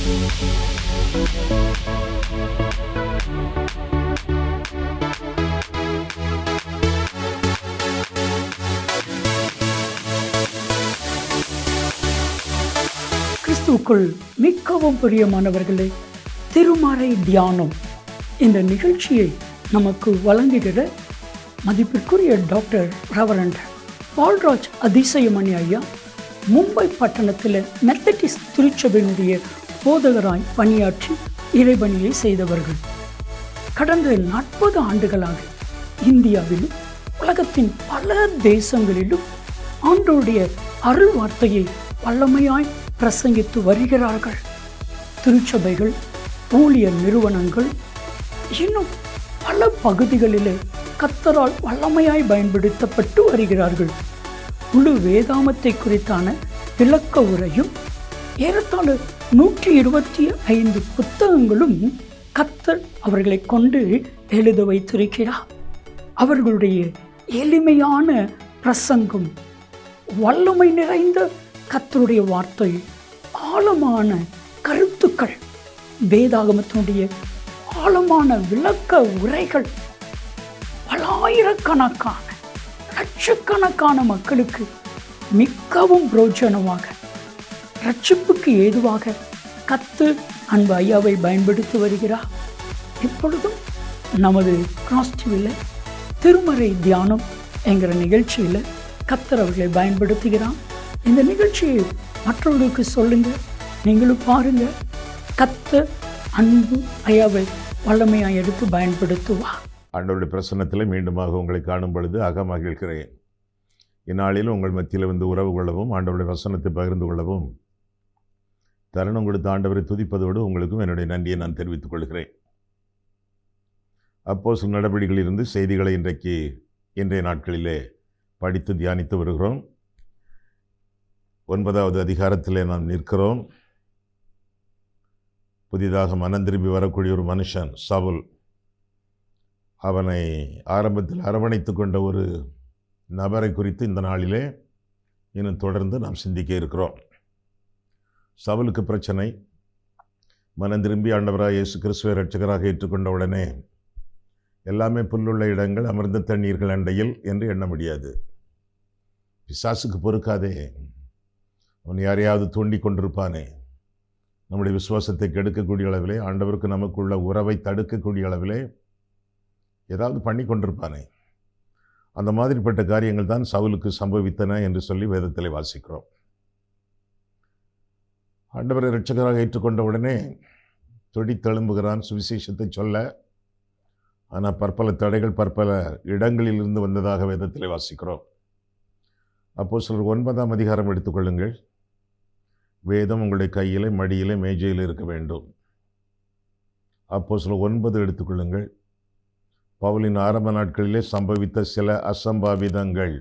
கிறிஸ்துவுக்குள் மிகவும் பிரியமானவர்களே, திருமறை தியானம் இந்த நிகழ்ச்சியை நமக்கு வழங்குகிற மதிப்பிற்குரிய டாக்டர் ரெவரண்ட் பால்ராஜ் அதிசயமணி ஐயா மும்பை பட்டணத்தில் மெத்தடிஸ்ட் திருச்சபையினுடைய போதகராய் பணியாற்றி இறைபணியை செய்தவர்கள். கடந்த 40 ஆண்டுகளாக இந்தியாவிலும் உலகத்தின் பல தேசங்களிலும் ஆண்டவருடைய அருள் வார்த்தையை வல்லமையாய் பிரசங்கித்து வருகிறார்கள். திருச்சபைகள், ஊழியர் நிறுவனங்கள், இன்னும் பல பகுதிகளிலே கர்த்தரால் வல்லமையாய் பயன்படுத்தப்பட்டு வருகிறார்கள். முழு வேதாமத்தை குறித்தான விளக்க உரையும் ஏறத்தாழ 125 புத்தகங்களும் கர்த்தர் அவர்களை கொண்டு எழுத வைத்திருக்கிறார். அவர்களுடைய எளிமையான பிரசங்கம், வல்லமை நிறைந்த கர்த்தருடைய வார்த்தை, ஆழமான கருத்துக்கள், வேதாகமத்தினுடைய ஆழமான விளக்க உரைகள் பலாயிரக்கணக்கான லட்சக்கணக்கான மக்களுக்கு மிகவும் பிரோஜனமாக, ரட்சிப்புக்கு ஏதுவாக கர்த்தர் அன்பு ஐயாவை பயன்படுத்தி வருகிறார். இப்பொழுதும் நமது கிராஸ் டிவியில் திருமறை தியானம் என்கிற நிகழ்ச்சியில் கர்த்தர் அவர்களை பயன்படுத்துகிறார். இந்த நிகழ்ச்சியை மற்றவர்களுக்கு சொல்லுங்க, நீங்களும் பாருங்க. கர்த்தர் அன்பு ஐயாவை வல்லமையாக எடுத்து பயன்படுத்துவார். ஆண்டவருடைய பிரசன்னத்தில் மீண்டுமாக உங்களை காணும் பொழுது அகமகிழ்கிறேன். இந்நாளில் உங்கள் மத்தியில் வந்து உறவு கொள்ளவும், ஆண்டவருடைய வசனத்தை பகிர்ந்து கொள்ளவும் தருணம் கொடுத்த ஆண்டவரை துதிப்பதோடு உங்களுக்கும் என்னுடைய நன்றியை நான் தெரிவித்துக் கொள்கிறேன். அப்போஸ்தலர் நடபடிகளிலிருந்து செய்திகளை இன்றைய நாட்களிலே படித்து தியானித்து வருகிறோம். 9வது அதிகாரத்திலே நாம் நிற்கிறோம். புதிதாக மனம் திரும்பி வரக்கூடிய ஒரு மனுஷன் சவுல், அவனை ஆரம்பத்தில் அரவணைத்து கொண்ட ஒரு நபரை குறித்து இந்த நாளிலே இன்னும் தொடர்ந்து நாம் சிந்திக்க இருக்கிறோம். சவுலுக்கு பிரச்சனை, மனம் திரும்பி ஆண்டவராக இயேசு கிறிஸ்துவை இரட்சகராக ஏற்றுக்கொண்ட உடனே எல்லாமே புல்லுள்ள இடங்கள், அமர்ந்த தண்ணீர்கள் அண்டையில் என்று எண்ண முடியாது. பிசாசுக்கு பொறுக்காதே, அவன் யாரையாவது தூண்டி கொண்டிருப்பானே. நம்முடைய விசுவாசத்தை கெடுக்கக்கூடிய அளவிலே, ஆண்டவருக்கு நமக்குள்ள உறவை தடுக்கக்கூடிய அளவிலே ஏதாவது பண்ணி கொண்டிருப்பானே. அந்த மாதிரிப்பட்ட காரியங்கள் தான் சவுலுக்கு சம்பவித்தன என்று சொல்லி வேதத்தில் வாசிக்கிறோம். ஆண்டவரை இரட்சகராக ஏற்றுக்கொண்ட உடனே தொடித்தெழும்புகிறான் சுவிசேஷத்தை சொல்ல. ஆனால் பற்பல தடைகள் பற்பல இடங்களிலிருந்து வந்ததாக வேதத்தில் வாசிக்கிறோம். அப்போஸ்தலர் 9ஆம் அதிகாரம் எடுத்துக்கொள்ளுங்கள். வேதம் உங்களுடைய கையிலே, மடியிலே, மேஜையில் இருக்க வேண்டும். அப்போஸ்தலர் 9 எடுத்துக்கொள்ளுங்கள். பவுலின் ஆரம்ப நாட்களிலே சம்பவித்த சில அசம்பாவிதங்கள்.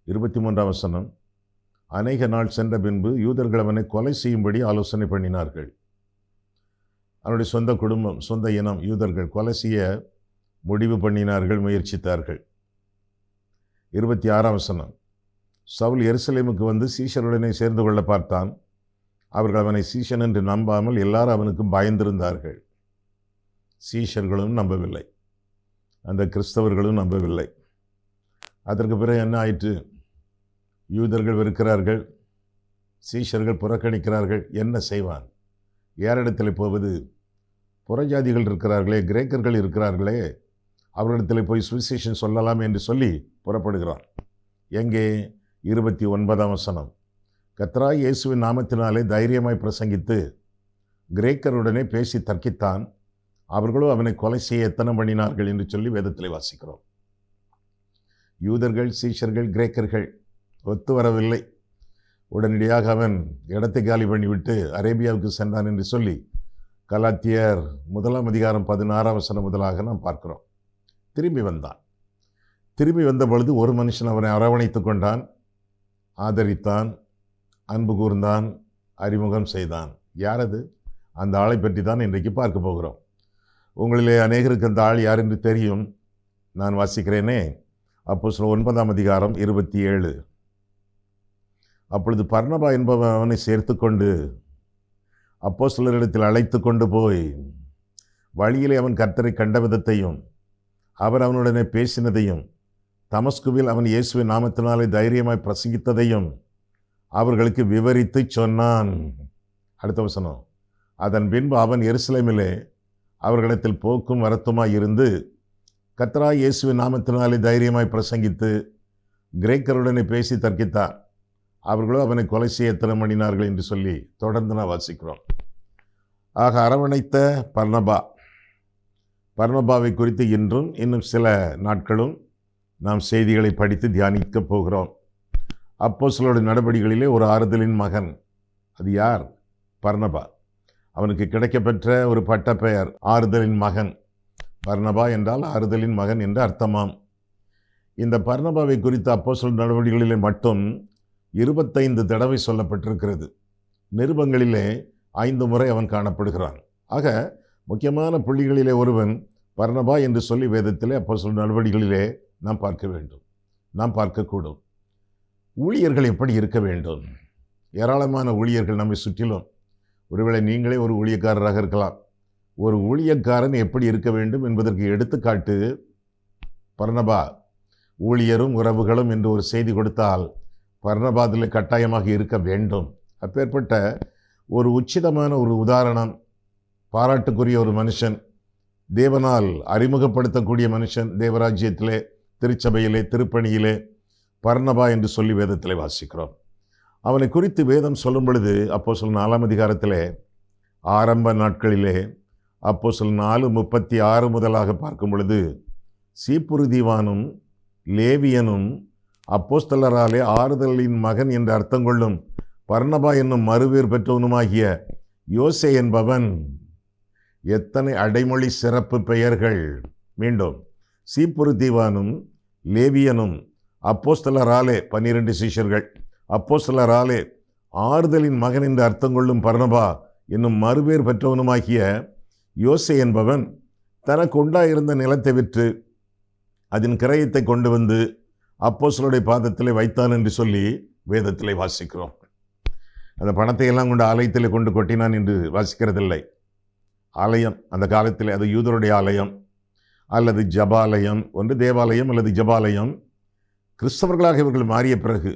23ஆம் வசனம். அநேக நாள் சென்ற பின்பு யூதர்கள் அவனை கொலை செய்யும்படி ஆலோசனை பண்ணினார்கள். அவனுடைய சொந்த குடும்பம், சொந்த இனம் யூதர்கள் கொலை செய்ய முடிவு பண்ணினார்கள், முயற்சித்தார்கள். 26ஆம் வசனம். சவுல் எருசலேமுக்கு வந்து சீஷருடனே சேர்ந்து கொள்ள பார்த்தான். அவர்கள் அவனை சீஷன் என்று நம்பாமல் எல்லாரும் அவனுக்கு பயந்திருந்தார்கள். சீஷர்களும் நம்பவில்லை, அந்த கிறிஸ்தவர்களும் நம்பவில்லை. அதற்கு பிறகு என்ன ஆயிற்று? யூதர்கள் வெறுக்கிறார்கள், சீஷர்கள் புறக்கணிக்கிறார்கள். என்ன செய்வான்? யாரிடத்தில் போவது? புறஜாதிகள் இருக்கிறார்களே, கிரேக்கர்கள் இருக்கிறார்களே, அவர்களிடத்தில் போய் சுவிசேஷம் சொல்லலாம் என்று சொல்லி புறப்படுகிறான். எங்கே? 29ஆம் வசனம். கர்த்தராகிய இயேசுவின் நாமத்தினாலே தைரியமாய் பிரசங்கித்து கிரேக்கருடனே பேசி தர்க்கித்தான். அவர்களோ அவனை கொலை செய்ய எத்தனை பண்ணினார்கள் என்று சொல்லி வேதத்தில் வாசிக்கிறோம். யூதர்கள், சீஷர்கள், கிரேக்கர்கள் ஒத்து வரவில்லை. உடனடியாக அவன் இடத்தை காலி பண்ணிவிட்டு அரேபியாவுக்கு சென்றான் என்று சொல்லி கலாத்தியர் 1ஆம் அதிகாரம் 16ஆம் வசனம் முதலாக நாம் பார்க்கிறோம். திரும்பி வந்தான். திரும்பி வந்த பொழுது ஒரு மனுஷன் அவனை அரவணைத்து கொண்டான், ஆதரித்தான், அன்பு கூர்ந்தான், அறிமுகம் செய்தான். யார் அது? அந்த ஆளை பற்றி தான் இன்றைக்கு பார்க்க போகிறோம். உங்களிலே அநேகருக்கு அந்த ஆள் யார் என்று தெரியும். நான் வாசிக்கிறேனே, அப்போஸ்தலர் 9ஆம் அதிகாரம் 27. அப்பொழுது பர்னபா என்பவன் அவனை சேர்த்து கொண்டு அப்போஸ்தலரிடத்தில் அழைத்து கொண்டு போய் வழியிலே அவன் கர்த்தரை கண்ட விதத்தையும் அவர் அவனுடனே பேசினதையும் தமஸ்குவில் அவன் இயேசுவின் நாமத்தினாலே தைரியமாய் பிரசங்கித்ததையும் அவர்களுக்கு விவரித்து சொன்னான். அடுத்த வசனம், அதன் பின்பு அவன் எருசலேமிலே அவர்களிடத்தில் போக்கும் வரத்துமாய் இருந்து கர்த்தராகிய இயேசுவின் நாமத்தினாலே தைரியமாய் பிரசங்கித்து கிரேக்கருடனே பேசி தர்க்கித்தார். அவர்களோ அவனை கொலை செய்ய எத்தனம் பண்ணினார்கள் என்று சொல்லி தொடர்ந்து நான் வாசிக்கிறோம். ஆக அரவணைத்த பர்னபாவை குறித்து இன்னும் சில நாட்களும் நாம் செய்திகளை படித்து தியானிக்கப் போகிறோம். அப்போஸ்தலருடைய நடபடிகளிலே ஒரு ஆறுதலின் மகன். அது யார்? பர்னபா. அவனுக்கு கிடைக்கப்பெற்ற ஒரு பட்டப்பெயர் ஆறுதலின் மகன். பர்னபா என்றால் ஆறுதலின் மகன் என்று அர்த்தமாம். இந்த பர்னபாவை குறித்த அப்போஸ்தலர் நடவடிக்கைகளிலே மட்டும் 25 தடவை சொல்லப்பட்டிருக்கிறது. நிருபங்களிலே 5 முறை அவன் காணப்படுகிறான். ஆக முக்கியமான புள்ளிகளிலே ஒருவன் பர்னபா என்று சொல்லி வேதத்திலே அப்போஸ்தலர் நடவடிக்கைகளிலே நாம் பார்க்க வேண்டும், நாம் பார்க்கக்கூடும். ஊழியர்கள் எப்படி இருக்க வேண்டும்? ஏராளமான ஊழியர்கள் நம்மை சுற்றிலும். ஒருவேளை நீங்களே ஒரு ஊழியக்காரராக இருக்கலாம். ஒரு ஊழியக்காரன் எப்படி இருக்க வேண்டும் என்பதற்கு எடுத்துக்காட்டு பர்னபா. ஊழியரும் உறவுகளும் என்று ஒரு செய்தி கொடுத்தால் பர்னபாதில் கட்டாயமாக இருக்க வேண்டும். அப்பேற்பட்ட ஒரு உச்சிதமான ஒரு உதாரணம், பாராட்டுக்குரிய ஒரு மனுஷன், தேவனால் அறிமுகப்படுத்தக்கூடிய மனுஷன், தேவராஜ்யத்திலே, திருச்சபையிலே, திருப்பணியிலே பர்னபா என்று சொல்லி வேதத்திலே வாசிக்கிறோம். அவனை குறித்து வேதம் சொல்லும் பொழுது அப்போஸ்தலர் 4ஆம் அதிகாரத்திலே ஆரம்ப நாட்களிலே அப்போஸ்தலர் 4:36 முதலாக பார்க்கும் பொழுது, சீப்புரு தீவானும் லேவியனும் அப்போஸ்தலராலே ஆறுதலின் மகன் என்று அர்த்தம் கொள்ளும் பர்னபா என்னும் மறுவேர் பெற்றவனுமாகிய யோசே என்பவன். எத்தனை அடைமொழி சிறப்பு பெயர்கள்! மீண்டும், சீப்புரு தீவானும் லேவியனும் அப்போஸ்தலராலே 12 சீஷர்கள், அப்போஸ்தலராலே ஆறுதலின் மகன் என்று அர்த்தம் கொள்ளும் பர்னபா என்னும் மறுவேர் பெற்றவனுமாகிய யோசே என்பவன் தனக்கு உண்டாயிருந்த நிலத்தை விற்று அதன் கிரயத்தை கொண்டு வந்து அப்போஸ்தலருடைய பாதத்திலே வைத்தான் என்று சொல்லி வேதத்திலே வாசிக்கிறோம். அந்த பணத்தை எல்லாம் கொண்டு ஆலயத்திலே கொண்டு கொட்டினான் என்று வாசிக்கிறதில்லை. ஆலயம் அந்த காலத்தில் அது யூதருடைய ஆலயம் அல்லது ஜபாலயம், ஒன்று தேவாலயம் அல்லது ஜபாலயம். கிறிஸ்தவர்களாக இவர்கள் மாறிய பிறகு,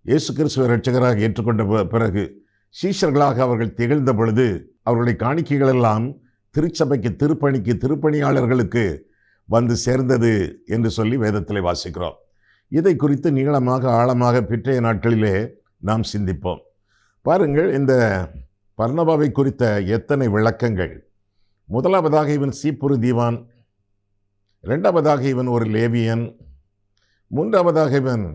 இயேசு கிறிஸ்துவை இரட்சகராக ஏற்றுக்கொண்ட பிறகு, சீஷர்களாக அவர்கள் திகழ்ந்த பொழுது அவர்களுடைய காணிக்கைகளெல்லாம் திருச்சபைக்கு, திருப்பணிக்கு, திருப்பணியாளர்களுக்கு வந்து சேர்ந்தது என்று சொல்லி வேதத்திலே வாசிக்கிறோம். இதை குறித்து நீளமாக ஆழமாக பிற்றைய நாட்களிலே நாம் சிந்திப்போம். பாருங்கள், இந்த பர்னபாவை குறித்த எத்தனை விளக்கங்கள்! முதலாவதாக இவன் சீப்புரு தீவான், இரண்டாவதாக இவன் ஒரு லேவியன், மூன்றாவதாக இவன்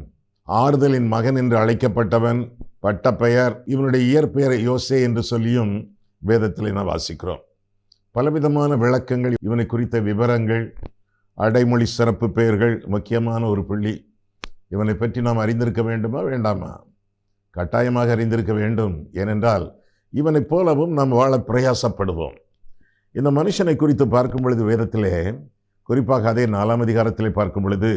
ஆறுதலின் மகன் என்று அழைக்கப்பட்டவன், பட்டப்பெயர். இவனுடைய இயற்பெயர் யோசே என்று சொல்லியும் வேதத்தில் நாம் வாசிக்கிறோம். பலவிதமான விளக்கங்கள், இவனை குறித்த விவரங்கள், அடைமொழி சிறப்பு பெயர்கள் முக்கியமான ஒரு புள்ளி. இவனை பற்றி நாம் அறிந்திருக்க வேண்டுமா வேண்டாமா? கட்டாயமாக அறிந்திருக்க வேண்டும். ஏனென்றால் இவனைப் போலவும் நாம் வாழ பிரயாசப்படுவோம். இந்த மனுஷனை குறித்து பார்க்கும் பொழுது வேதத்திலே, குறிப்பாக அதே 4ஆம் அதிகாரத்திலே பார்க்கும் பொழுது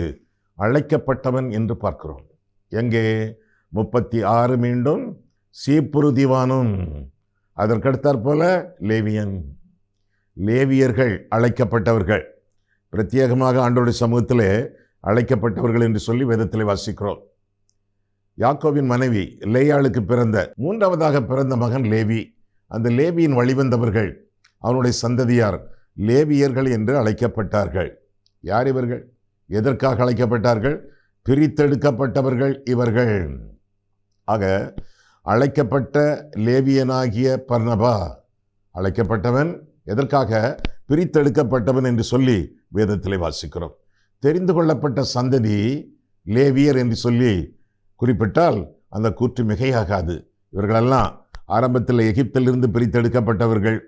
அழைக்கப்பட்டவன் என்று பார்க்கிறோம். எங்கே? 36 மீண்டும் சீப்புரு தீவானும், அதற்கடுத்தாற் போல லேவியன். லேவியர்கள் அழைக்கப்பட்டவர்கள், பிரத்யேகமாக ஆண்டவருடைய சமூகத்திலே அழைக்கப்பட்டவர்கள் என்று சொல்லி வேதத்திலே வாசிக்கிறோம். யாக்கோபின் மனைவி லேயாளுக்கு பிறந்த 3ஆவதாக பிறந்த மகன் லேவி. அந்த லேவியின் வழிவந்தவர்கள், அவனுடைய சந்ததியார் லேவியர்கள் என்று அழைக்கப்பட்டார்கள். யார் இவர்கள்? எதற்காக அழைக்கப்பட்டார்கள்? பிரித்தெடுக்கப்பட்டவர்கள் இவர்கள். ஆக அழைக்கப்பட்ட லேவியனாகிய பர்னபா அழைக்கப்பட்டவன். எதற்காக? பிரித்தெடுக்கப்பட்டவன் என்று சொல்லி வேதத்திலே வாசிக்கிறோம். தெரிந்து கொள்ளப்பட்ட சந்ததி லேவியர் என்று சொல்லி குறிப்பிட்டால் அந்த கூற்று மிகையாகாது. இவர்களெல்லாம் ஆரம்பத்தில் எகிப்திலிருந்து பிரித்தெடுக்கப்பட்டவர்கள்,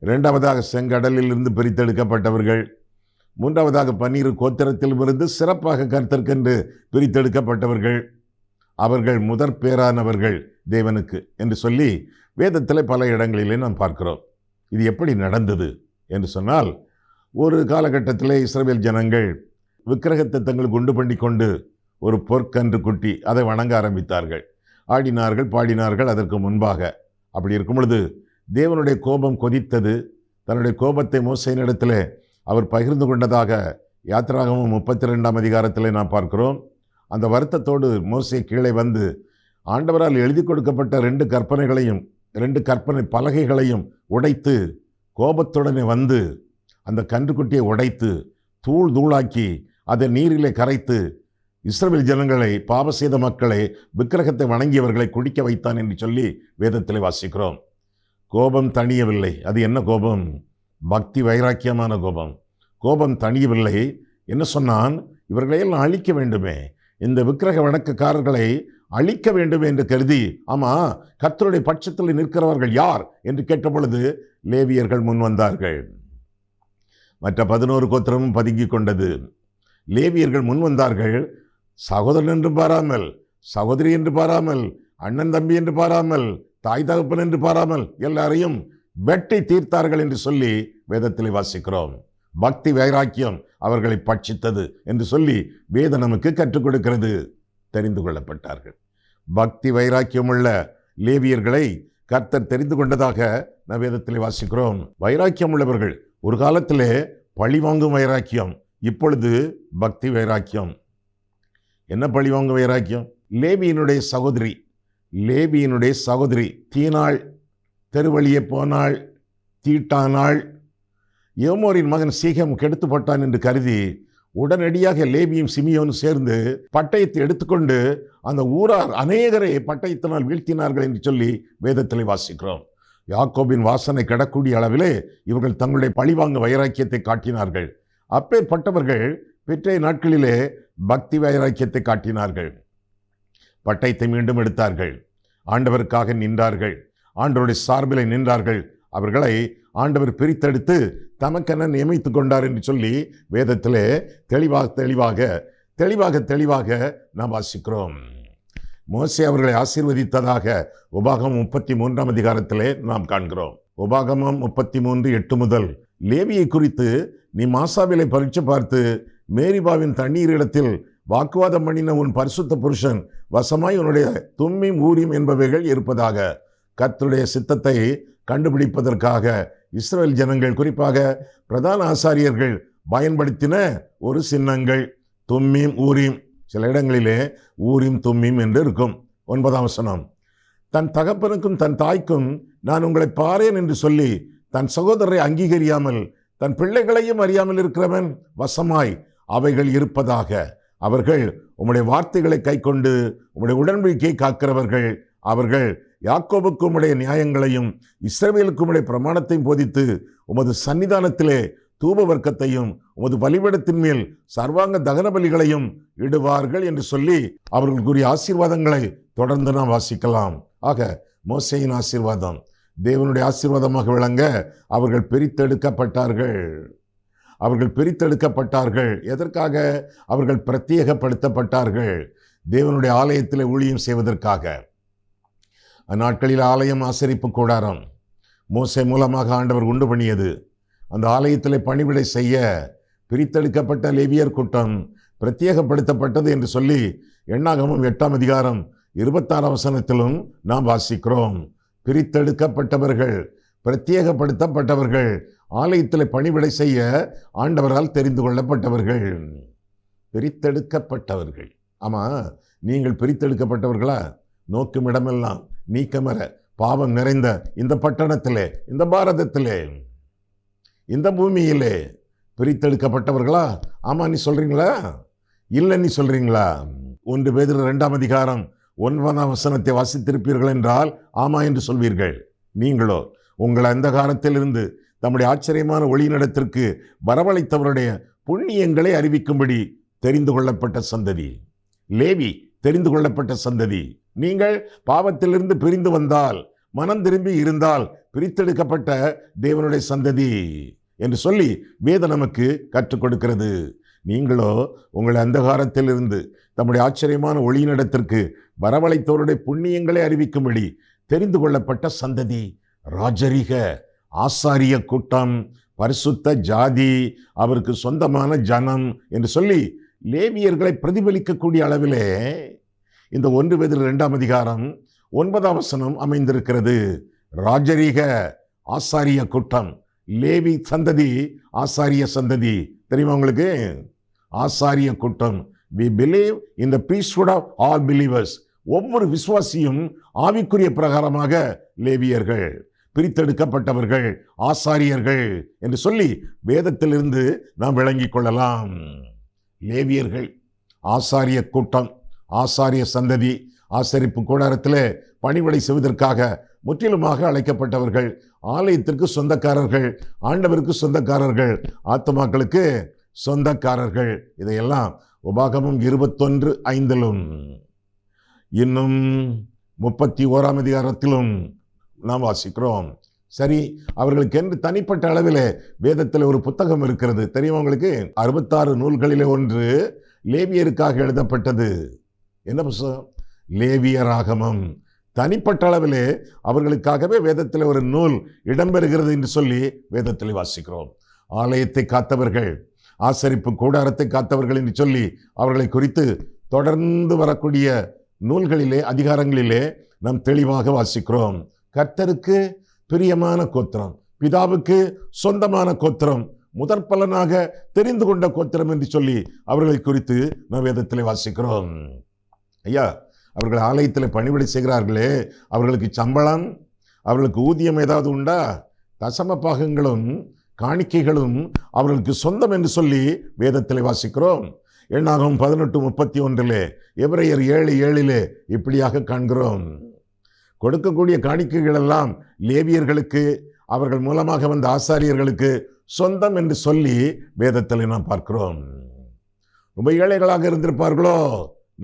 இரண்டாவதாக செங்கடலிலிருந்து பிரித்தெடுக்கப்பட்டவர்கள், மூன்றாவதாக 12 கோத்திரத்திலிருந்து சிறப்பாக கர்த்தர்க்கென்று பிரித்தெடுக்கப்பட்டவர்கள். அவர்கள் முதற் பேரானவர்கள் தேவனுக்கு என்று சொல்லி வேதத்தில் பல இடங்களிலே நாம் பார்க்கிறோம். இது எப்படி நடந்தது என்று சொன்னால், ஒரு காலகட்டத்தில் இஸ்ரவேல் ஜனங்கள் விக்கிரகத்தை தங்களுக்கு உண்டு பண்ணி கொண்டு ஒரு பொற்கன்று குட்டி அதை வணங்க ஆரம்பித்தார்கள். ஆடினார்கள், பாடினார்கள் அதற்கு முன்பாக. அப்படி இருக்கும் பொழுது தேவனுடைய கோபம் கொதித்தது. தன்னுடைய கோபத்தை மோசேயினிடத்திலே அவர் பகிர்ந்து கொண்டதாக யாத்திராகமம் 32ஆம் அதிகாரத்திலே நாம் பார்க்கிறோம். அந்த வருத்தத்தோடு மோசே கீழே வந்து ஆண்டவரால் எழுதி கொடுக்கப்பட்ட 2 கற்பனைகளையும் 2 கற்பனை பலகைகளையும் உடைத்து கோபத்துடனே வந்து அந்த கன்றுக்குட்டியை உடைத்து தூள் தூளாக்கி அதை நீரிலே கரைத்து இஸ்ரவேல் ஜனங்களை, பாவ செய்த மக்களை, விக்கிரகத்தை வணங்கியவர்களை குடிக்க வைத்தான் என்று சொல்லி வேதத்தில் வாசிக்கிறோம். கோபம் தணியவில்லை. அது என்ன கோபம்? பக்தி வைராக்கியமான கோபம். கோபம் தணியவில்லை. என்ன சொன்னான்? இவர்களையெல்லாம் அழிக்க வேண்டுமே, இந்த விக்கிரக வணக்கக்காரர்களை அழிக்க வேண்டும் என்று கருதி, ஆமா, கர்த்தருடைய பட்சத்தில் நிற்கிறவர்கள் யார் என்று கேட்ட பொழுது லேவியர்கள் முன் வந்தார்கள். மற்ற 11 கோத்திரமும் பதுங்கி கொண்டது. லேவியர்கள் முன் வந்தார்கள். சகோதரன் என்று பாராமல், சகோதரி என்று பாராமல், அண்ணன் தம்பி என்று பாராமல், தாய் தகப்பன் என்று பாராமல் எல்லாரையும் வெட்டி தீர்த்தார்கள் என்று சொல்லி வேதத்தில் வாசிக்கிறோம். பக்தி வைராக்கியம் அவர்களை பட்சித்தது என்று சொல்லி வேதம் நமக்கு கற்றுக் கொடுக்கிறது. தெரிந்து கொள்ளப்பட்டார்கள். பக்தி வைராக்கியம் உள்ள லேவியர்களை கர்த்தர் தெரிந்து கொண்டதாக நாம் வேதத்தில் வாசிக்கிறோம். வைராக்கியம் உள்ளவர்கள். ஒரு காலத்திலே பழிவாங்கும் வைராக்கியம், இப்பொழுது பக்தி வைராக்கியம். என்ன பழிவாங்கும் வைராக்கியம்? லேவியினுடைய சகோதரி தீனாள், தெருவழியே போனாள், தீட்டானாள். ஏமோரின் மகன் சீகம் கெடுத்துப்பட்டான் என்று கருதி உடனடியாக லேவியும் சிமியோனும் சேர்ந்து பட்டயத்தை எடுத்துக்கொண்டு அந்த ஊரார் அநேகரை பட்டயத்தினால் வீழ்த்தினார்கள் என்று சொல்லி வேதத்தில் வாசிக்கிறோம். யாக்கோபின் வாசனை கிடக்கூடிய அளவிலே இவர்கள் தங்களுடைய பழிவாங்க வைராக்கியத்தை காட்டினார்கள். அப்பேற்பட்டவர்கள் பிற்றைய நாட்களிலே பக்தி வைராக்கியத்தை காட்டினார்கள். பட்டயத்தை மீண்டும் எடுத்தார்கள். ஆண்டவருக்காக நின்றார்கள். ஆண்டவருடைய சார்பிலை நின்றார்கள். அவர்களை ஆண்டவர் பிரித்தெடுத்து தமக்கென நியமித்து கொண்டார் என்று சொல்லி வேதத்திலே தெளிவாக நாம் வாசிக்கிறோம். மோசே அவர்களை ஆசீர்வதித்ததாக உபாகமம் 33ஆம் அதிகாரத்திலே நாம் காண்கிறோம். உபாகமம் 33:8 முதல் லேவியை குறித்து, நீ மாசாவிலை பரீட்சை பார்த்து மேரிபாவின் தண்ணீரிடத்தில் வாக்குவாதம் பண்ணின உன் பரிசுத்த புருஷன் வசமாய் உன்னுடைய தும்மீம் ஊரீம் என்பவைகள் இருப்பதாக. கர்த்தருடைய சித்தத்தை கண்டுபிடிப்பதற்காக இஸ்ரவேல் ஜனங்கள், குறிப்பாக பிரதான ஆசாரியர்கள் பயன்படுத்தின ஒரு சின்னங்கள் தும்மீம் ஊரீம். சில இடங்களிலே ஊரீம் தும்மீம் என்று இருக்கும். 9ஆம் வசனம், தன் தகப்பனுக்கும் தன் தாய்க்கும் நான் உங்களை பாரேன் என்று சொல்லி தன் சகோதரரை அங்கீகரியாமல் தன் பிள்ளைகளையும் அறியாமல் இருக்கிறவன் வசமாய் அவைகள் இருப்பதாக. அவர்கள் உம்முடைய வார்த்தைகளை கைக்கொண்டு உம்முடைய உடன்படிக்கையை காக்கிறவர்கள். அவர்கள் யாக்கோபுக்கு உம்முடைய நியாயங்களையும் இஸ்ரவேலுக்கு உம்முடைய பிரமாணத்தையும் போதித்து உமது சன்னிதானத்திலே தூப வர்க்கத்தையும் உமது பலிபீடத்தின் மேல் சர்வாங்க தகன பலிகளையும் இடுவார்கள் என்று சொல்லி அவர்கள் கூறிய ஆசீர்வாதங்களை தொடர்ந்து நாம் வாசிக்கலாம். ஆக மோசேயின் ஆசீர்வாதம் தேவனுடைய ஆசீர்வாதமாக விளங்க அவர்கள் பிரித்தெடுக்கப்பட்டார்கள். எதற்காக? அவர்கள் பிரத்யேகப்படுத்தப்பட்டார்கள். தேவனுடைய ஆலயத்தில் ஊழியம் செய்வதற்காக. அந்நாட்களில் ஆலயம் ஆசரிப்பு கூடாரம் மோசே மூலமாக ஆண்டவர் உண்டு பண்ணியது. அந்த ஆலயத்தில் பணிவிடை செய்ய பிரித்தெடுக்கப்பட்ட லேவியர் கூட்டம் பிரத்யேகப்படுத்தப்பட்டது என்று சொல்லி எண்ணாகமம் 8ஆம் அதிகாரம் 26ஆம் வசனத்திலும் நாம் வாசிக்கிறோம். பிரித்தெடுக்கப்பட்டவர்கள், பிரத்யேகப்படுத்தப்பட்டவர்கள், ஆலயத்தில் பணிவிடை செய்ய ஆண்டவரால் தெரிந்து கொள்ளப்பட்டவர்கள், பிரித்தெடுக்கப்பட்டவர்கள். ஆமாம், நீங்கள் பிரித்தெடுக்கப்பட்டவர்களா? நோக்கும் இடமெல்லாம் நீக்கமர பாவம் நிறைந்த இந்த பட்டணத்திலே, இந்த பாரதத்திலே, இந்த பூமியிலே பிரித்தெடுக்கப்பட்டவர்களா? ஆமா நீ சொல்றீங்களா? இல்லை நீ சொல்றீங்களா? 1 பேதுரு 2ஆம் அதிகாரம் 9ஆம் வசனத்தை வாசித்திருப்பீர்கள் என்றால் ஆமா என்று சொல்வீர்கள். நீங்களோ உங்கள் அந்த காலத்திலிருந்து தம்முடைய ஆச்சரியமான ஒளியினிடத்திற்கு வரவழைத்தவருடைய புண்ணியங்களை அறிவிக்கும்படி தெரிந்து கொள்ளப்பட்ட சந்ததி. லேவி தெரிந்து கொள்ளப்பட்ட சந்ததி. நீங்கள் பாவத்திலிருந்து பிரிந்து வந்தால், மனம் திரும்பி இருந்தால் பிரித்தெடுக்கப்பட்ட தேவனுடைய சந்ததி என்று சொல்லி வேதம் நமக்கு கற்றுக் கொடுக்கிறது. நீங்களோ உங்கள் அந்தகாரத்திலிருந்து தம்முடைய ஆச்சரியமான ஒளியினிடத்திற்கு வரவழைத்தவருடைய புண்ணியங்களை அறிவிக்கும்படி தெரிந்து கொள்ளப்பட்ட சந்ததி, ராஜரீக ஆசாரிய கூட்டம், பரிசுத்த ஜாதி, அவருக்கு சொந்தமான ஜனம் என்று சொல்லி லேவியர்களை பிரதிபலிக்கக்கூடிய அளவிலே இந்த 1 பேதுரு 2ஆம் அதிகாரம் 9ஆம் வசனம் அமைந்திருக்கிறது. ராஜரீக ஆசாரிய கூட்டம். லேவி சந்ததி ஆசாரிய சந்ததி. தெரியுமா உங்களுக்கு? ஆசாரிய கூட்டம். We believe in the priesthood of all believers. ஒவ்வொரு விசுவாசியும் ஆவிக்குரிய பிரகாரமாக லேவியர்கள், பிரித்தெடுக்கப்பட்டவர்கள், ஆசாரியர்கள் என்று சொல்லி வேதத்திலிருந்து நாம் விளங்கிக் கொள்ளலாம். லேவியர்கள் ஆசாரிய கூட்டம், ஆசாரிய சந்ததி, ஆசரிப்பு கூடாரத்திலே பணிவிடை செய்வதற்காக முற்றிலுமாக அழைக்கப்பட்டவர்கள், ஆலயத்திற்கு சொந்தக்காரர்கள், ஆண்டவருக்கு சொந்தக்காரர்கள், ஆத்துமாக்களுக்கு சொந்தக்காரர்கள். இதையெல்லாம் உபாகமம் 21:5 இன்னும் 31 அதிகாரத்திலும் நாம் வாசிக்கிறோம். சரி, அவர்களுக்கென்று தனிப்பட்ட அளவில் வேதத்தில் ஒரு புத்தகம் இருக்கிறது. தெரியுமா உங்களுக்கு? 66 நூல்களிலே ஒன்று லேவியருக்காக எழுதப்பட்டது. என்ன புத்தகம்? லேவியராகமம். தனிப்பட்ட அளவிலே அவர்களுக்காகவே வேதத்தில் ஒரு நூல் இடம்பெறுகிறது என்று சொல்லி வேதத்தில் வாசிக்கிறோம். ஆலயத்தை காத்தவர்கள், ஆசரிப்பு கூடாரத்தை காத்தவர்கள் என்று சொல்லி அவர்களை குறித்து தொடர்ந்து வரக்கூடிய நூல்களிலே, அதிகாரங்களிலே நாம் தெளிவாக வாசிக்கிறோம். கர்த்தருக்கு பிரியமான கோத்திரம், பிதாவுக்கு சொந்தமான கோத்திரம், முதற் பலனாக தெரிந்து கொண்ட கோத்திரம் என்று சொல்லி அவர்களை குறித்து நாம் வேதத்திலே வாசிக்கிறோம். ஐயா, அவர்கள் ஆலயத்தில் பணிவிடை செய்கிறார்களே, அவர்களுக்கு சம்பளம், அவர்களுக்கு ஊதியம் ஏதாவது உண்டா? தசம பாகங்களும் காணிக்கைகளும் அவர்களுக்கு சொந்தம் என்று சொல்லி வேதத்தில் வாசிக்கிறோம். எண்ணாகமம் 18:31 எபிரெயர் 7:7 இப்படியாக காண்கிறோம். கொடுக்கக்கூடிய காணிக்கைகள் எல்லாம் லேவியர்களுக்கு, அவர்கள் மூலமாக வந்த ஆசாரியர்களுக்கு சொந்தம் என்று சொல்லி வேதத்தில் நாம் பார்க்கிறோம். ரொம்ப ஏழைகளாக இருந்திருப்பார்களோ,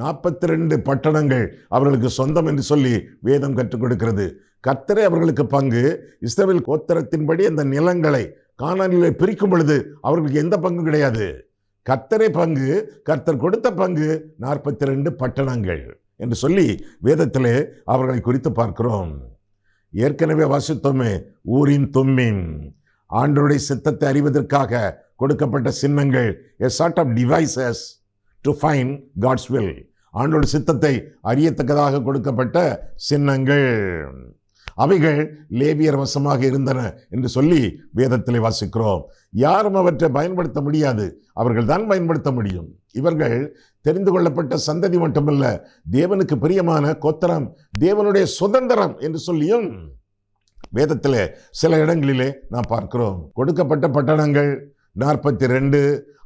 42 பட்டணங்கள் அவர்களுக்கு சொந்தம் என்று சொல்லி வேதம் கற்றுக் கொடுக்கிறது. கர்த்தரே அவர்களுக்கு பங்கு. இஸ்ரவேல் கோத்திரத்தின்படி அந்த நிலங்களை கானானிலே பிரிக்கும் பொழுது அவர்களுக்கு எந்த பங்கு கிடையாது. கர்த்தரே பங்கு, கர்த்தர் கொடுத்த பங்கு 42 பட்டணங்கள் என்று சொல்லி வேதத்திலே அவர்களை குறித்து பார்க்கிறோம். ஏற்கனவே வாசித்தோமே, ஊரின் தும்மின், ஆண்டவருடைய சித்தத்தை அறிவதற்காக கொடுக்கப்பட்ட சின்னங்கள், a sort of devices to find God's will. ஆண்டவருடைய சித்தத்தை அறியத்தக்கதாக கொடுக்கப்பட்ட சின்னங்கள், அவைகள் லேவியர் வசமாக இருந்தன என்று சொல்லி வேதத்திலே வாசிக்கிறோம். யாரும் அவற்றை பயன்படுத்த முடியாது, அவர்கள் தான் பயன்படுத்த முடியும். இவர்கள் தெரிந்து கொள்ளப்பட்ட சந்ததி மட்டுமல்ல, தேவனுக்கு பிரியமான கோத்திரம், தேவனுடைய சுதந்திரம் என்று சொல்லியும் வேதத்திலே சில இடங்களிலே நாம் பார்க்கிறோம். கொடுக்கப்பட்ட பட்டணங்கள் 42,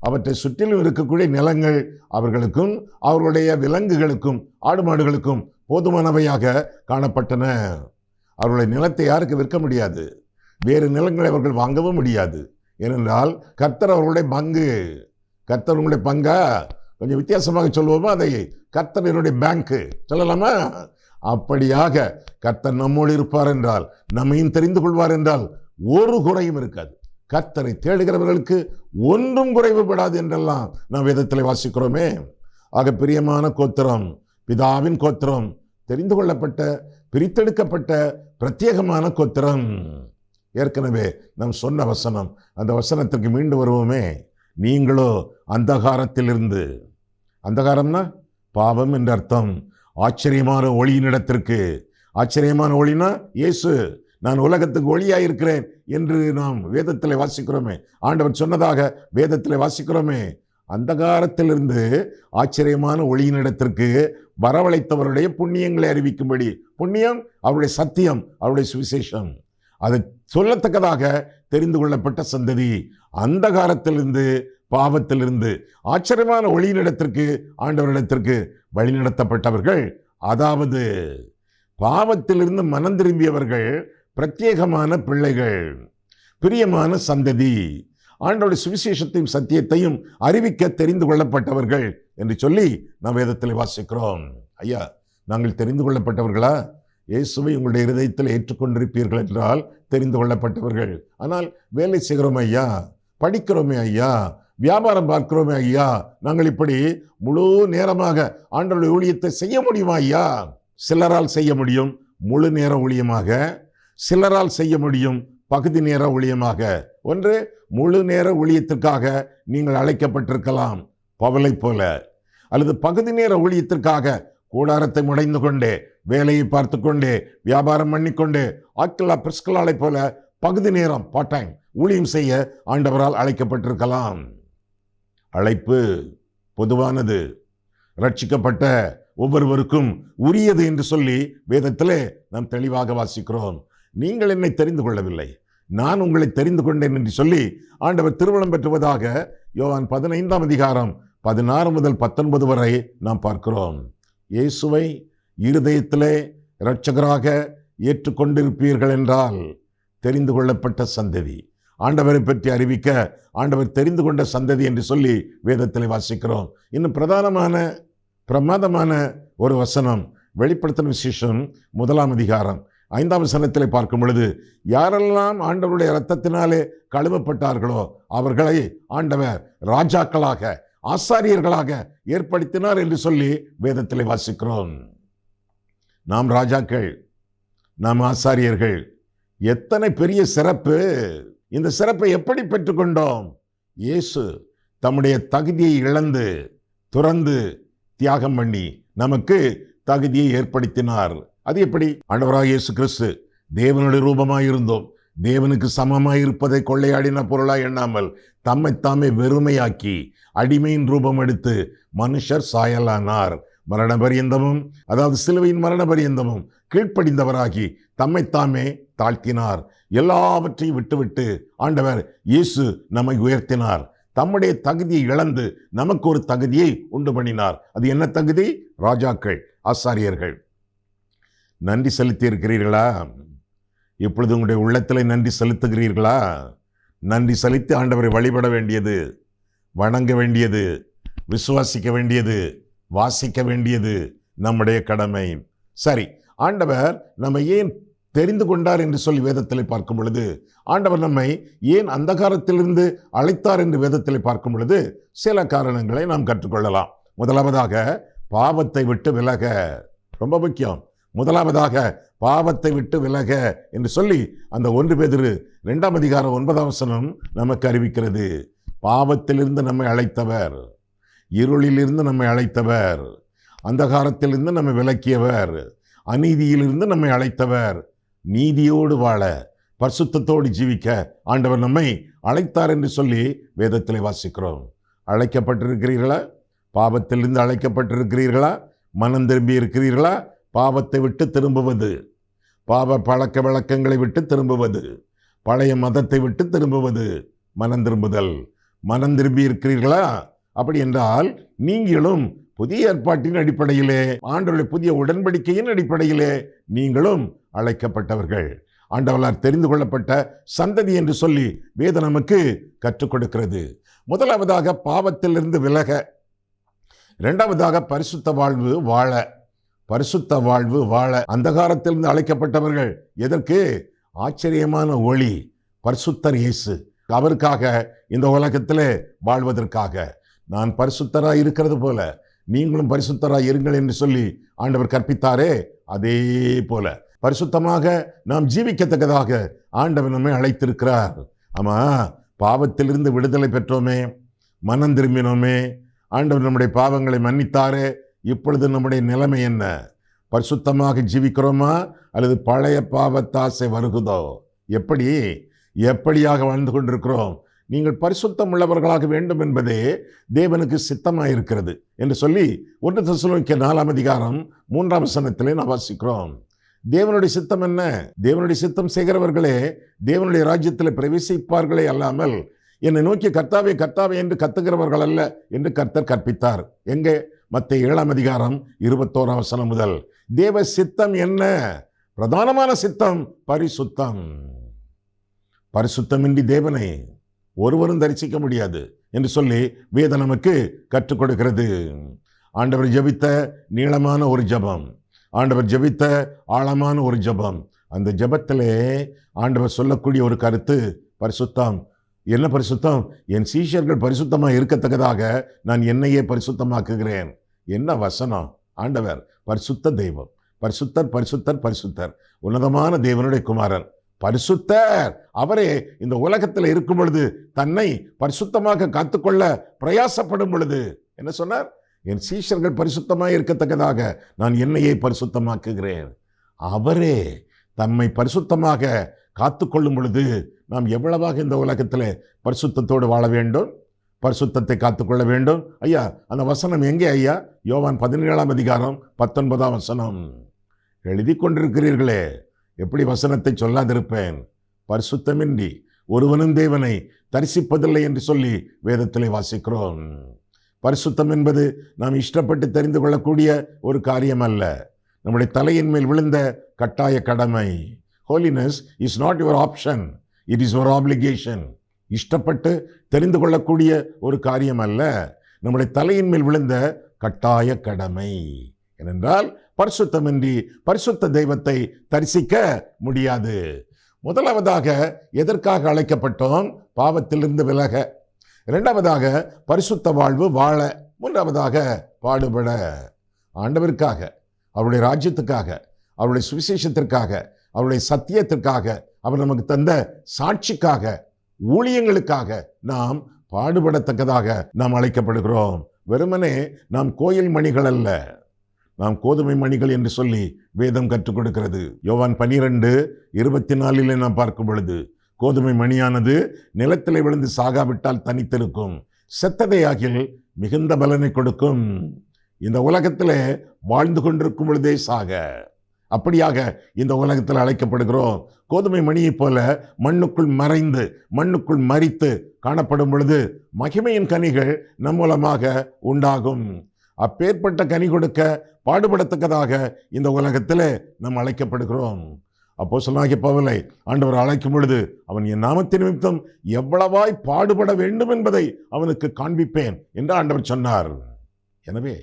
அவற்றை சுற்றிலும் இருக்கக்கூடிய நிலங்கள் அவர்களுக்கும் அவர்களுடைய விலங்குகளுக்கும் ஆடு மாடுகளுக்கும் போதுமானவையாக காணப்பட்டன. அவர்களுடைய நிலத்தை யாருக்கு விற்க முடியாது, வேறு நிலங்களை அவர்கள் வாங்கவும் முடியாது. ஏனென்றால் கர்த்தர் அவர்களுடைய பங்கு. கர்த்தர் உங்களுடைய பங்கா கொஞ்சம் வித்தியாசமாக சொல்லுவோமா? அதை கர்த்தர் என்னுடைய பேங்க்கு சொல்லலாமா? அப்படியாக கர்த்தர் நம்மோடு இருப்பார் என்றால், நம்மையும் தெரிந்து கொள்வார் என்றால் ஒரு குறையும் இருக்காது. கர்த்தரை தேடுகிறவர்களுக்கு ஒன்றும் குறைவுபடாது என்றெல்லாம் நாம் வேதத்தில் வாசிக்கிறோமே. ஆக பிரியமான கோத்திரம், பிதாவின் கோத்திரம், தெரிந்து கொள்ளப்பட்ட, பிரித்தெடுக்கப்பட்ட பிரத்யேகமான கோத்திரம். ஏற்கனவே நாம் சொன்ன வசனம், அந்த வசனத்திற்கு மீண்டு வருவோமே. நீங்களோ அந்தகாரத்திலிருந்து, அந்தகாரம்னா பாவம் என்ற அர்த்தம், ஆச்சரியமான ஒளியினிடத்திற்கு. ஆச்சரியமான ஒளினா இயேசு, நான் உலகத்துக்கு ஒளியாயிருக்கிறேன் என்று நாம் வேதத்தில் வாசிக்கிறோமே. ஆண்டவர் சொன்னதாக வேதத்தில் வாசிக்கிறோமே. அந்தகாரத்திலிருந்து ஆச்சரியமான ஒளியினிடத்திற்கு வரவழைத்தவருடைய புண்ணியங்களை அறிவிக்கும்படி. புண்ணியம் அவருடைய சத்தியம், அவருடைய சுவிசேஷம். அதை சொல்லத்தக்கதாக தெரிந்து கொள்ளப்பட்ட சந்ததி. அந்தகாரத்திலிருந்து, பாவத்திலிருந்து ஆச்சரியமான ஒளியினிடத்திற்கு, ஆண்டவரிடத்திற்கு வழிநடத்தப்பட்டவர்கள். அதாவது பாவத்திலிருந்து மனம் திரும்பியவர்கள், பிரத்யேகமான பிள்ளைகள், பிரியமான சந்ததி, ஆண்டவருடைய சுவிசேஷத்தையும் சத்தியத்தையும் அறிவிக்க தெரிந்து கொள்ளப்பட்டவர்கள் என்று சொல்லி நாம் வேதத்தில் வாசிக்கிறோம். ஐயா, நாங்கள் தெரிந்து கொள்ளப்பட்டவர்களா? இயேசுவை உங்களுடைய இருதயத்தில் ஏற்றுக்கொண்டிருப்பீர்கள் என்றால் தெரிந்து கொள்ளப்பட்டவர்கள். ஆனால் வேலை செய்கிறோமே ஐயா, படிக்கிறோமே ஐயா, வியாபாரம் பார்க்கிறோமே ஐயா, நாங்கள் இப்படி முழு நேரமாக ஆண்டவருடைய ஊழியத்தை செய்ய முடியுமா ஐயா? சிலரால் செய்ய முடியும் முழு நேர ஊழியமாக, சிலரால் செய்ய முடியும் பகுதி நேர ஊழியமாக. ஒன்று, முழு நேர ஊழியத்திற்காக நீங்கள் அழைக்கப்பட்டிருக்கலாம் பவுலை போல, அல்லது பகுதி நேர ஊழியத்திற்காக கூடாரத்தை முடைந்து கொண்டே, வேலையை பார்த்து கொண்டே, வியாபாரம் பண்ணிக்கொண்டே, ஆக்கிலா பிரிஸ்கலாலை போல பகுதி நேரம் பார்ட் டைம் ஊழியம் செய்ய ஆண்டவரால் அழைக்கப்பட்டிருக்கலாம். அழைப்பு பொதுவானது, ரட்சிக்கப்பட்ட ஒவ்வொருவருக்கும் உரியது என்று சொல்லி வேதத்திலே நாம் தெளிவாக வாசிக்கிறோம். நீங்கள் என்னை தெரிந்து கொள்ளவில்லை, நான் உங்களை தெரிந்து கொண்டேன் என்று சொல்லி ஆண்டவர் திருவுளம் பெற்றுவதாக யோவான் 15ஆம் அதிகாரம் 16 முதல் 19 வரை நாம் பார்க்கிறோம். இயேசுவை இருதயத்திலே இரட்சகராக ஏற்றுக்கொண்டிருப்பீர்கள் என்றால் தெரிந்து கொள்ளப்பட்ட சந்ததி, ஆண்டவரை பற்றி அறிவிக்க ஆண்டவர் தெரிந்து கொண்ட சந்ததி என்று சொல்லி வேதத்தில் வாசிக்கிறோம். இன்னும் பிரமாதமான ஒரு வசனம் வெளிப்படுத்தின விசேஷம் 1ஆம் அதிகாரம் 5ஆம் வசனத்தில் பார்க்கும் பொழுது, யாரெல்லாம் ஆண்டவருடைய இரத்தத்தினாலே கழுவப்பட்டார்களோ அவர்களை ஆண்டவர் ராஜாக்களாக ஆசாரியர்களாக ஏற்படுத்தினார் என்று சொல்லி வேதத்தில் வாசிக்கிறோம். நாம் ராஜாக்கள், நாம் ஆசாரியர்கள். எத்தனை பெரிய சிறப்பு! இந்த சிறப்பை எப்படி பெற்றுக்கொண்டோம்? இயேசு தம்முடைய தகுதியை இழந்து துறந்து தியாகம் பண்ணி நமக்கு தகுதியை ஏற்படுத்தினார். அது எப்படி? ஆண்டவராகிய இயேசு கிறிஸ்து தேவனுடைய ரூபமாயிருந்தோம், தேவனுக்கு சமமாயிருப்பதை கொள்ளையாடின பொருளாய் எண்ணாமல் தம்மைத்தாமே வெறுமையாக்கி அடிமையின் ரூபம் எடுத்து மனுஷர் சாயலானார். மரண பரியந்தமும், அதாவது சிலுவையின் மரண பரியந்தமும் கீழ்ப்படிந்தவராகி தம்மைத்தாமே தாழ்த்தினார். எல்லாவற்றையும் விட்டுவிட்டு ஆண்டவர் இயேசு நம்மை உயர்த்தினார். தம்முடைய தகுதியை இழந்து நமக்கு ஒரு தகுதியை உண்டு பண்ணினார். அது என்ன தகுதி? ராஜாக்கள், ஆசாரியர்கள். நன்றி செலுத்தி இருக்கிறீர்களா? இப்பொழுது உங்களுடைய உள்ளத்திலே நன்றி செலுத்துகிறீர்களா? நன்றி செலுத்தி ஆண்டவரை வழிபட வேண்டியது, வணங்க வேண்டியது, விசுவாசிக்க வேண்டியது, வாசிக்க வேண்டியது நம்முடைய கடமை. சரி, ஆண்டவர் நம்மை ஏன் தெரிந்து கொண்டார் என்று சொல்லி வேதத்தில் பார்க்கும் பொழுது, ஆண்டவர் நம்மை ஏன் அந்தகாரத்திலிருந்து அழைத்தார் என்று வேதத்தில் பார்க்கும் பொழுது சில காரணங்களை நாம் கற்றுக்கொள்ளலாம். முதலாவதாக பாவத்தை விட்டு விலக. ரொம்ப முக்கியம். முதலாவதாக பாவத்தை விட்டு விலக என்று சொல்லி அந்த 1 பேதுரு 2ஆம் அதிகாரம் 9ஆம் வசனம் நமக்கு அறிவிக்கிறது. பாவத்திலிருந்து நம்மை அழைத்தவர், இருளிலிருந்து நம்மை அழைத்தவர், அந்தகாரத்திலிருந்து நம்மை விலக்கியவர், அநீதியிலிருந்து நம்மை அழைத்தவர், நீதியோடு வாழ பரிசுத்தத்தோடு ஜீவிக்க ஆண்டவர் நம்மை அழைத்தார் என்று சொல்லி வேதத்தில் வாசிக்கிறோம். அழைக்கப்பட்டிருக்கிறீர்களா? பாவத்திலிருந்து அழைக்கப்பட்டிருக்கிறீர்களா? மனம் திரும்பி இருக்கிறீர்களா? பாவத்தை விட்டு திரும்புவது, பாவ பழக்க வழக்கங்களை விட்டு திரும்புவது, பழைய மதத்தை விட்டு திரும்புவது மனம் திரும்புதல். மனம் திரும்பி இருக்கிறீர்களா? அப்படி என்றால் நீங்களும் புதிய ஏற்பாட்டின் அடிப்படையிலே, ஆண்டவருடைய புதிய உடன்படிக்கையின் அடிப்படையிலே நீங்களும் அழைக்கப்பட்டவர்கள், ஆண்டவரால் தெரிந்து கொள்ளப்பட்ட சந்ததி என்று சொல்லி வேதம் நமக்கு கற்றுக் கொடுக்கிறது. முதலாவதாக பாவத்திலிருந்து விலக, இரண்டாவதாக பரிசுத்த வாழ்வு வாழ. பரிசுத்த வாழ்வு வாழ அந்தகாரத்திலிருந்து அழைக்கப்பட்டவர்கள் எதற்கு? ஆச்சரியமான ஒளி பரிசுத்தர் இயேசு, அவருக்காக இந்த உலகத்திலே வாழ்வதற்காக. நான் பரிசுத்தராய் இருக்கிறது போல நீங்களும் பரிசுத்தராய் இருங்கள் என்று சொல்லி ஆண்டவர் கற்பித்தாரே, அதே போல பரிசுத்தமாக நாம் ஜீவிக்கத்தக்கதாக ஆண்டவர் நம்மை அழைத்திருக்கிறார். ஆமா, பாவத்திலிருந்து விடுதலை பெற்றோமே, மனம் திரும்பினோமே, ஆண்டவர் நம்முடைய பாவங்களை மன்னித்தாரே. இப்பொழுது நம்முடைய நிலைமை என்ன? பரிசுத்தமாக ஜீவிக்கிறோமா அல்லது பழைய பாவத்தாசை வருகுதோ? எப்படியாக வாழ்ந்து கொண்டிருக்கிறோம்? நீங்கள் பரிசுத்தம் உள்ளவர்களாக வேண்டும் என்பதே தேவனுக்கு சித்தமாயிருக்கிறது என்று சொல்லி 1 தெசலோனிக்கேயர் 4ஆம் அதிகாரம் 3ஆம் வசனத்திலே நாம் வாசிக்கிறோம். தேவனுடைய சித்தம் என்ன? தேவனுடைய சித்தம் செய்கிறவர்களே தேவனுடைய ராஜ்யத்தில் பிரவேசிப்பார்களே அல்லாமல் என்னை நோக்கி கர்த்தாவே கர்த்தாவே என்று கத்துகிறவர்கள் அல்ல என்று கர்த்தர் கற்பித்தார். எங்கே? மத்தேயு 7ஆம் அதிகாரம் 21ஆம் வசனம் முதல். தேவ சித்தம் என்ன? பிரதானமான சித்தம் பரிசுத்தம். பரிசுத்தமின்றி தேவனை ஒருவரும் தரிசிக்க முடியாது என்று சொல்லி வேதம் நமக்கு கற்றுக் கொடுக்கிறது. ஆண்டவர் ஜெபித்த நீளமான ஒரு ஜெபம், ஆண்டவர் ஜெபித்த ஆழமான ஒரு ஜெபம். அந்த ஜெபத்திலே ஆண்டவர் சொல்லக்கூடிய ஒரு கருத்து பரிசுத்தம். என்ன பரிசுத்தம்? என் சீஷர்கள் பரிசுத்தமாக இருக்கத்தக்கதாக நான் என்னையே பரிசுத்தமாக்குகிறேன். என்ன வசனம்! ஆண்டவர் பரிசுத்த தெய்வம், பரிசுத்தர் பரிசுத்தர் பரிசுத்தர், உன்னதமான தேவனுடைய குமாரன் பரிசுத்தர். அவரே இந்த உலகத்தில் இருக்கும் பொழுது தன்னை பரிசுத்தமாக காத்துக்கொள்ள பிரயாசப்படும் பொழுது என்ன சொன்னார்? என் சீஷர்கள் பரிசுத்தமாக இருக்கத்தக்கதாக நான் என்னையே பரிசுத்தமாக்குகிறேன். அவரே தம்மை பரிசுத்தமாக காத்து கொள்ளும் பொழுது நாம் எவ்வளவாக இந்த உலகத்தில் பரிசுத்தத்தோடு வாழ வேண்டும், பரிசுத்தத்தை காத்துக்கொள்ள வேண்டும். ஐயா, அந்த வசனம் எங்கே ஐயா? யோவான் 17ஆம் அதிகாரம் 19ஆம் வசனம். எழுதி கொண்டிருக்கிறீர்களே, எப்படி வசனத்தை சொல்லாதிருப்பேன்? பரிசுத்தமின்றி ஒருவனும் தேவனை தரிசிப்பதில்லை என்று சொல்லி வேதத்திலே வாசிக்கிறோம். பரிசுத்தம் என்பது நாம் இஷ்டப்பட்டு தெரிந்து கொள்ளக்கூடிய ஒரு காரியம் அல்ல, நம்முடைய தலையின் மேல் விழுந்த கட்டாய கடமை. Holiness is not your option, it is your application. இஷ்டப்பட்டு தெரிந்து கொள்ளக்கூடிய ஒரு காரியம் அல்ல, நம்முடைய தலையின் மேல் விழுந்த கட்டாய கடமை. ஏனென்றால் பரிசுத்தமின்றி பரிசுத்த தெய்வத்தை தரிசிக்க முடியாது. முதலாவதாக எதற்காக அழைக்கப்பட்டோம்? பாவத்திலிருந்து விலக. இரண்டாவதாக பரிசுத்த வாழ்வு வாழ. மூன்றாவதாக பாடுபட. ஆண்டவருக்காக, அவருடைய ராஜ்யத்துக்காக, அவருடைய சுவிசேஷத்திற்காக, அவருடைய சத்தியத்திற்காக, அவர் நமக்கு தந்த சாட்சிக்காக, ஊழியங்களுக்காக நாம் பாடுபடத்தக்கதாக நாம் அழைக்கப்படுகிறோம். வெறுமனே நாம் கோயில் மணிகள் அல்ல, நாம் கோதுமை மணிகள் என்று சொல்லி வேதம் கற்றுக் கொடுக்கிறது. யோவான் 12:24 நாம் பார்க்கும் பொழுது, கோதுமை மணியானது நிலத்திலே விழுந்து சாகாவிட்டால் தனித்திருக்கும், செத்ததையாகில் மிகுந்த பலனை கொடுக்கும். இந்த உலகத்திலே வாழ்ந்து கொண்டிருக்கும் பொழுதே சாக. அப்படியாக இந்த உலகத்தில் அழைக்கப்படுகிறோம். கோதுமை மணியைப் போல மண்ணுக்குள் மறைந்து, மண்ணுக்குள் மரித்து காணப்படும் பொழுது மகிமையின் கனிகள் நம் மூலமாக உண்டாகும். அப்பேற்பட்ட கனி கொடுக்க பாடுபடத்தக்கதாக இந்த உலகத்தில் நாம் அழைக்கப்படுகிறோம். அப்போஸ்தலனாகிய பவுலை ஆண்டவர் அழைக்கும் பொழுது, அவன் என் நாமத்தின் நிமித்தம் எவ்வளவாய் பாடுபட வேண்டும் என்பதை அவனுக்கு காண்பிப்பேன் என்று ஆண்டவர் சொன்னார். எனவே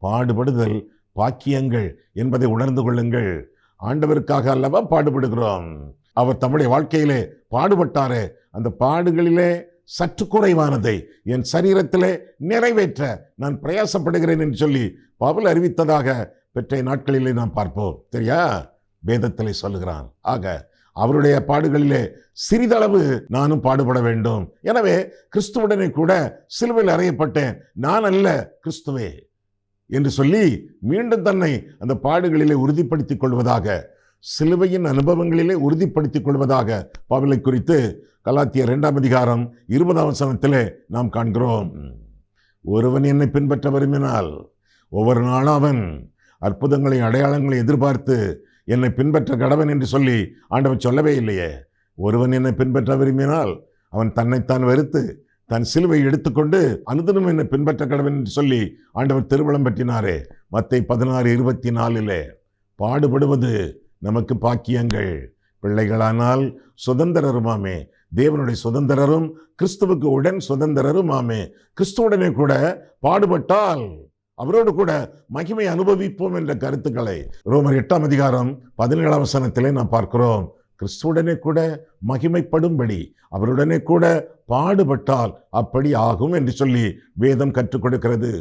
பாடுபடுதல் பாக்கியங்கள் என்பதை உணர்ந்து கொள்ளுங்கள். ஆண்டவருக்காக அல்லவா பாடுபடுகிறோம். அவர் தம்முடைய வாழ்க்கையிலே பாடுபட்டாரே, அந்த பாடுகளிலே சற்று குறைவானதை என் சரீரத்திலே நிறைவேற்ற நான் பிரயாசப்படுகிறேன் என்று சொல்லி பவுல் அறிவித்ததாக பெற்ற நாட்களிலே நாம் பார்ப்போம். சரியா? வேதத்திலே சொல்லுகிறான். ஆக அவருடைய பாடுகளிலே சிறிதளவு நானும் பாடுபட வேண்டும். எனவே கிறிஸ்துவுடனே கூட சிலுவையில் அறையப்பட்டேன், நான் அல்ல கிறிஸ்துவே என்று சொல்லி மீண்டும் தன்னை அந்த பாடுகளிலே உறுதிப்படுத்திக் கொள்வதாக, சிலுவையின் அனுபவங்களிலே உறுதிப்படுத்திக் கொள்வதாக பவுலை குறித்து கலாத்தியர் 2ஆம் அதிகாரம் 20ஆம் வசனத்திலே நாம் காண்கிறோம். ஒருவன் என்னை பின்பற்ற விரும்பினால் ஒவ்வொரு நாளும் அவன் அற்புதங்களை அடையாளங்களை எதிர்பார்த்து என்னை பின்பற்ற கடவன் என்று சொல்லி ஆண்டவர் சொல்லவே இல்லையே. ஒருவன் என்னை பின்பற்ற விரும்பினால் அவன் தன்னைத்தான் வெறுத்து தன் சிலுவை எடுத்துக்கொண்டு அனுதினம் என்னை பின்பற்ற கடவன் என்று சொல்லி ஆண்டவர் திருவளம் பற்றினாரே. மத்தேயு 16:24 பாடுபடுவது நமக்கு பாக்கியங்கள், பிள்ளைகளானால் சுதந்திரருமாமே, தேவனுடைய சுதந்திரரும் கிறிஸ்துவுக்கு உடன் சுதந்திரருமாமே. கிறிஸ்துவுடனே கூட பாடுபட்டால் அவரோடு கூட மகிமை அனுபவிப்போம் என்ற கருத்துக்களை ரோமர் 8ஆம் அதிகாரம் 17ஆம் வசனத்திலே நாம் பார்க்கிறோம். கிறிஸ்துவுடனே கூட மகிமைப்படும்படி அவருடனே கூட பாடுபட்டால் அப்படி ஆகும் என்று சொல்லி வேதம் கற்றுக் கொடுக்கிறது.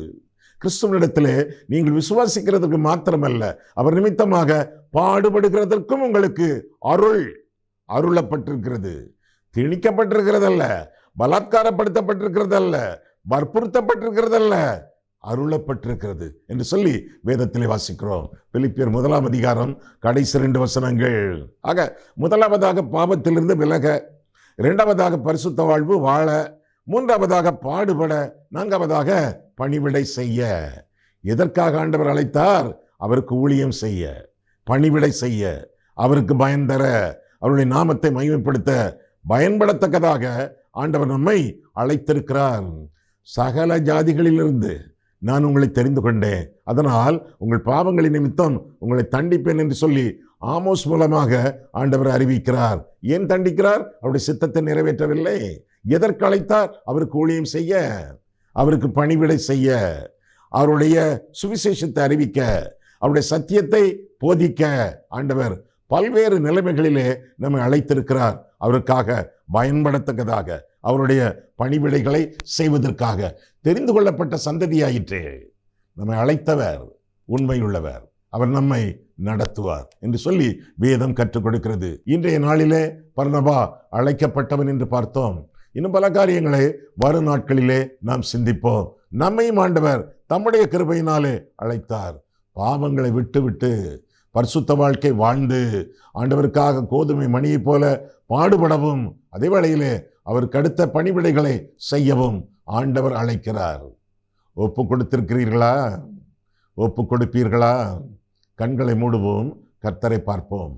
கிறிஸ்துவனிடத்திலே நீங்கள் விசுவாசிக்கிறதுக்கு மாத்திரமல்ல, அவர் நிமித்தமாக பாடுபடுகிறதற்கும் உங்களுக்கு அருளப்பட்டிருக்கிறது. திணிக்கப்பட்டிருக்கிறதல்ல, பலாத்காரப்படுத்தப்பட்டிருக்கிறதல்ல, வற்புறுத்தப்பட்டிருக்கிறதல்ல, அருளப்பட்டிருக்கிறது என்று சொல்லி வேதத்திலே வாசிக்கிறோம். பிலிப்பியர் 1ஆம் அதிகாரம் கடைசி 2 வசனங்கள். ஆக முதலாவதாக பாவத்திலிருந்து விலக, இரண்டாவதாக பரிசுத்த வாழ்வு வாழ, மூன்றாவதாக பாடுபட, நான்காவதாக பணிவிடை செய்ய. எதற்காக ஆண்டவர் அழைத்தார்? அவருக்கு ஊழியம் செய்ய, பணிவிடை செய்ய, அவருக்கு பயன் தர, அவருடைய நாமத்தை மகிமைப்படுத்த பயன்படத்தக்கதாக ஆண்டவர் நம்மை அழைத்திருக்கிறார். சகல ஜாதிகளிலிருந்து நான் உங்களை தெரிந்து கொண்டேன், அதனால் உங்கள் பாவங்களின் நிமித்தம் உங்களை தண்டிப்பேன் என்று சொல்லி ஆமோஸ் மூலமாக ஆண்டவர் அறிவிக்கிறார். ஏன் தண்டிக்கிறார்? அவருடைய சித்தத்தை நிறைவேற்றவில்லை. எதற்கு அழைத்தார்? அவருக்கு ஊழியம் செய்ய, அவருக்கு பணிவிடை செய்ய, அவருடைய சுவிசேஷத்தை அறிவிக்க, அவருடைய சத்தியத்தை போதிக்க ஆண்டவர் பல்வேறு நிலைமைகளிலே நம்மை அழைத்திருக்கிறார். அவருக்காக பயன்படத்தக்கதாக, அவருடைய பணிவிடைகளை செய்வதற்காக தெரிந்து கொள்ளப்பட்ட சந்ததியாயிற்றே. நம்மை அழைத்தவர் உண்மையுள்ளவர், அவர் நம்மை நடத்துவார் என்று சொல்லி வேதம் கற்றுக் கொடுக்கிறது. இன்றைய நாளிலே பர்னபா அழைக்கப்பட்டவன் என்று பார்த்தோம். இன்னும் பல காரியங்களை வரும் நாட்களிலே நாம் சிந்திப்போம். நம்மையும் ஆண்டவர் தம்முடைய கிருபையினாலே அழைத்தார். பாவங்களை விட்டு பரிசுத்த வாழ்க்கை வாழ்ந்து ஆண்டவருக்காக கோதுமை மணியைப் போல பாடுபடவும் அதே வேளையிலே அவருக்கு அடுத்த பணிவிடைகளை செய்யவும் ஆண்டவர் அழைக்கிறார். ஒப்பு கொடுத்திருக்கிறீர்களா? ஒப்பு கொடுப்பீர்களா? கண்களை மூடுவோம், கர்த்தரை பார்ப்போம்.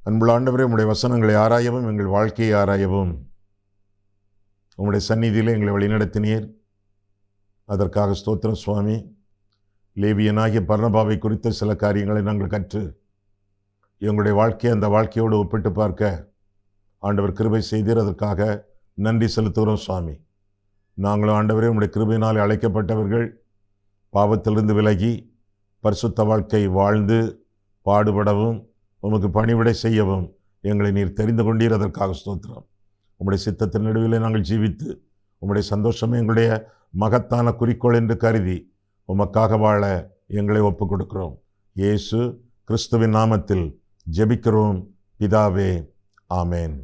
அன்புள்ள ஆண்டவரே, உம்முடைய வசனங்களை ஆராயவும் எங்கள் வாழ்க்கையை ஆராயவும் உம்முடைய சந்நிதியிலே எங்களை வழிநடத்தினீர். அதற்காக ஸ்தோத்திரம் சுவாமி. லேவியனாகிய பர்னபாவை குறித்த சில காரியங்களை நாங்கள் கற்று எங்களுடைய வாழ்க்கையை அந்த வாழ்க்கையோடு ஒப்பிட்டு பார்க்க ஆண்டவர் கிருபை செய்தீர். அதற்காக நன்றி செலுத்துகிறோம் சுவாமி. நாங்களும் ஆண்டவரே உம்முடைய கிருபையினால் அழைக்கப்பட்டவர்கள், பாவத்திலிருந்து விலகி பரிசுத்த வாழ்க்கை வாழ்ந்து பாடுபடவும் உமக்கு பணிவிடை செய்யவும் எங்களை நீர் தெரிந்து கொண்டீர். அதற்காக ஸ்தோத்திரம். உம்முடைய சித்தத்தின் நடுவிலே நாங்கள் ஜீவித்து உம்முடைய சந்தோஷமே எங்களுடைய மகத்தான குறிக்கோள் என்று கருதி உமக்காக வாழ எங்களை ஒப்புக் கொடுக்கிறோம். இயேசு கிறிஸ்துவின் நாமத்தில் ஜெபிக்கிறோம் பிதாவே, ஆமேன்.